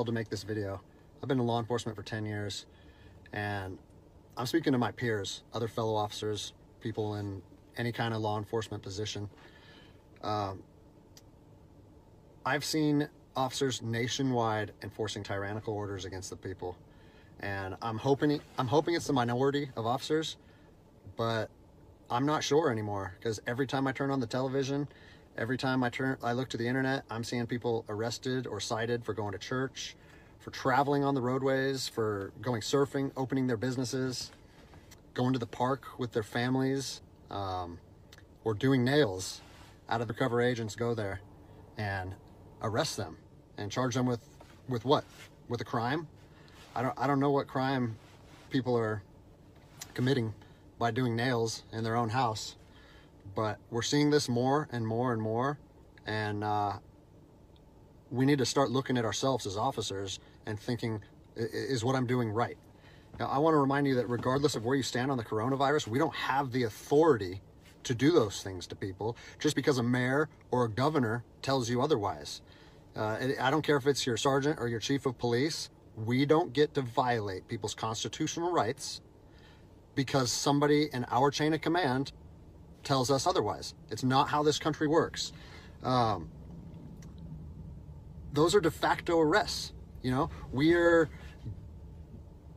To make this video. I've been in law enforcement for 10 years, and I'm speaking to my peers, other fellow officers, people in any kind of law enforcement position. I've seen officers nationwide enforcing tyrannical orders against the people, and I'm hoping it's the minority of officers, but I'm not sure anymore, because every time I turn on the television, every time I look to the internet, I'm seeing people arrested or cited for going to church, for traveling on the roadways, for going surfing, opening their businesses, going to the park with their families, or doing nails. Undercover agents go there and arrest them and charge them with what? With a crime? I don't know what crime people are committing by doing nails in their own house. But we're seeing this more and more and more, and we need to start looking at ourselves as officers and thinking, is what I'm doing right? Now, I want to remind you that regardless of where you stand on the coronavirus, we don't have the authority to do those things to people just because a mayor or a governor tells you otherwise. I don't care if it's your sergeant or your chief of police. We don't get to violate people's constitutional rights because somebody in our chain of command tells us otherwise. It's not how this country works. Those are de facto arrests. You know, we're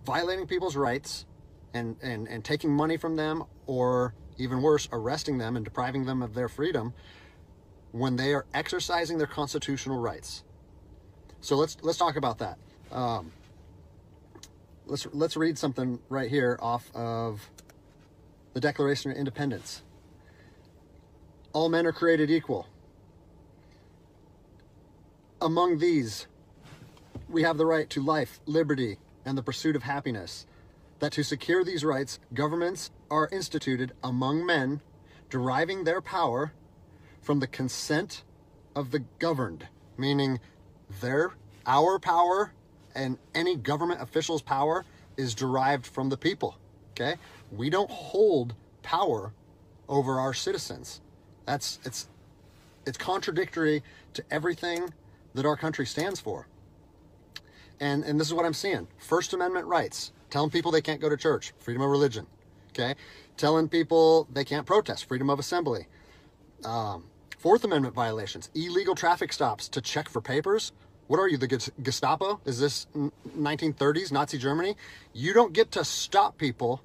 violating people's rights and taking money from them, or even worse, arresting them and depriving them of their freedom when they are exercising their constitutional rights. So let's talk about that. Let's read something right here off of the Declaration of Independence. All men are created equal. Among these, we have the right to life, liberty, and the pursuit of happiness. That to secure these rights, governments are instituted among men, deriving their power from the consent of the governed, meaning our power and any government official's power is derived from the people. Okay? We don't hold power over our citizens. It's contradictory to everything that our country stands for. And this is what I'm seeing. First Amendment rights, telling people they can't go to church, freedom of religion, okay? Telling people they can't protest, freedom of assembly. Fourth Amendment violations, illegal traffic stops to check for papers. What are you, the Gestapo? Is this 1930s Nazi Germany? You don't get to stop people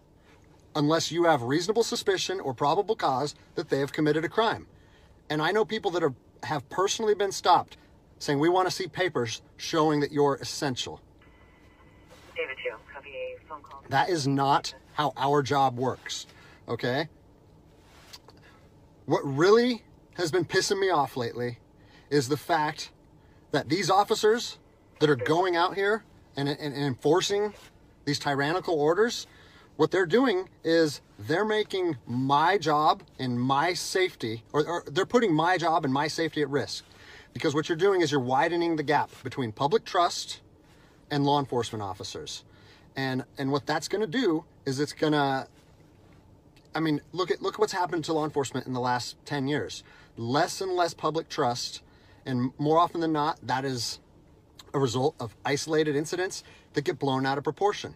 unless you have reasonable suspicion or probable cause that they have committed a crime. And I know people that have personally been stopped saying, we want to see papers showing that you're essential. David 2, copy a phone call. That is not how our job works, okay? What really has been pissing me off lately is the fact that these officers that are going out here and enforcing these tyrannical orders, what they're doing is they're making my job and my safety, or they're putting my job and my safety at risk. Because what you're doing is you're widening the gap between public trust and law enforcement officers. And what that's going to do is it's going to, I mean, look what's happened to law enforcement in the last 10 years. Less and less public trust, and more often than not, that is a result of isolated incidents that get blown out of proportion.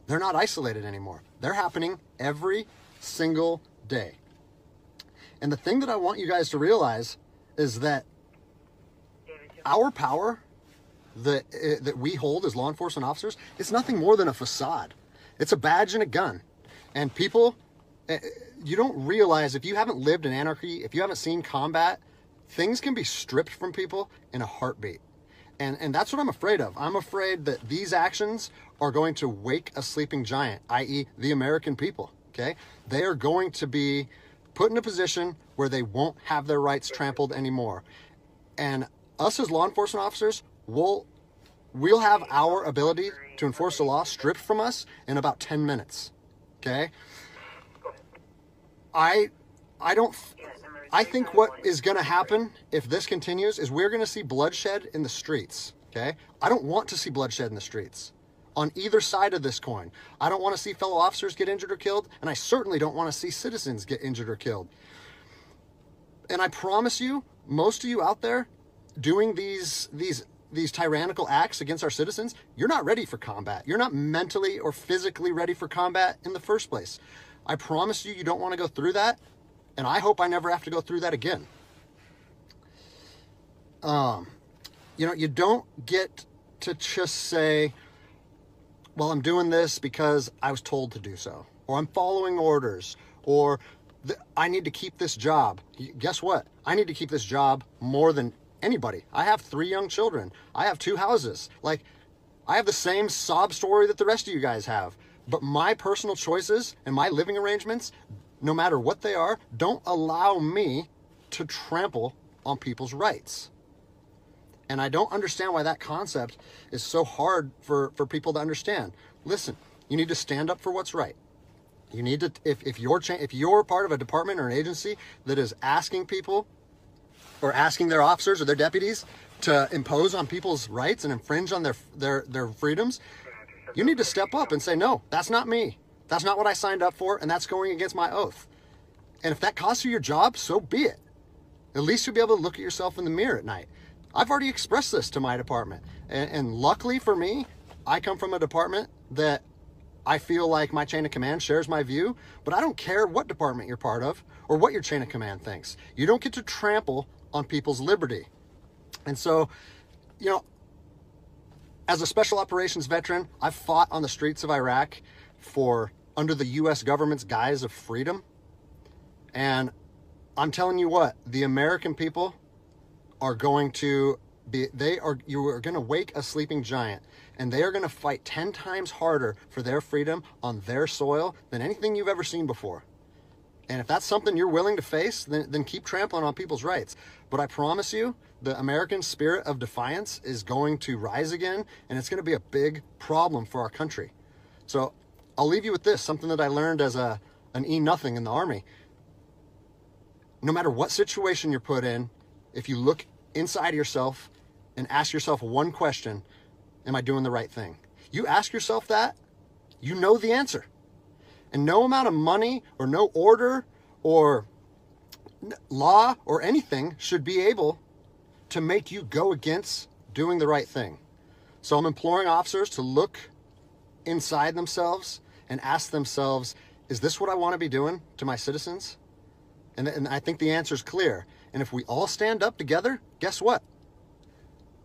They're not isolated anymore. They're happening every single day. And the thing that I want you guys to realize is that our power that we hold as law enforcement officers is nothing more than a facade. It's a badge and a gun. And people, you don't realize, if you haven't lived in anarchy, if you haven't seen combat, things can be stripped from people in a heartbeat. And that's what I'm afraid of. I'm afraid that these actions are going to wake a sleeping giant, i.e. the American people, okay? They are going to be put in a position where they won't have their rights trampled anymore. And us as law enforcement officers, we'll have our ability to enforce the law stripped from us in about 10 minutes, okay? I think what is going to happen if this continues is we're going to see bloodshed in the streets, okay? I don't want to see bloodshed in the streets on either side of this coin. I don't want to see fellow officers get injured or killed, and I certainly don't want to see citizens get injured or killed. And I promise you, most of you out there doing these these tyrannical acts against our citizens, you're not ready for combat. You're not mentally or physically ready for combat in the first place. I promise you, you don't want to go through that. And I hope I never have to go through that again. You know, you don't get to just say, well, I'm doing this because I was told to do so, or I'm following orders, or I need to keep this job. Guess what? I need to keep this job more than anybody. I have 3 young children. I have 2 houses. Like, I have the same sob story that the rest of you guys have. But my personal choices and my living arrangements, no matter what they are, don't allow me to trample on people's rights. And I don't understand why that concept is so hard for people to understand. Listen, you need to stand up for what's right. You need to, if you're part of a department or an agency that is asking people or asking their officers or their deputies to impose on people's rights and infringe on their freedoms, you need to step up and say, no, that's not me. That's not what I signed up for, and that's going against my oath. And if that costs you your job, so be it. At least you'll be able to look at yourself in the mirror at night. I've already expressed this to my department. And luckily for me, I come from a department that I feel like my chain of command shares my view, but I don't care what department you're part of or what your chain of command thinks. You don't get to trample on people's liberty. And so, you know, as a special operations veteran, I've fought on the streets of Iraq under the U.S. government's guise of freedom. And I'm telling you what, the American people are going to be, you are going to wake a sleeping giant, and they are going to fight 10 times harder for their freedom on their soil than anything you've ever seen before. And if that's something you're willing to face, then keep trampling on people's rights. But I promise you, the American spirit of defiance is going to rise again, and it's going to be a big problem for our country. So I'll leave you with this, something that I learned as an E-nothing in the Army. No matter what situation you're put in, if you look inside of yourself and ask yourself one question, am I doing the right thing? You ask yourself that, you know the answer. And no amount of money or no order or law or anything should be able to make you go against doing the right thing. So I'm imploring officers to look inside themselves and ask themselves, is this what I want to be doing to my citizens? And I think the answer is clear. And if we all stand up together, guess what?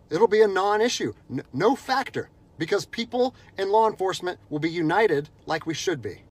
It'll be a non-issue, no factor, because people and law enforcement will be united like we should be.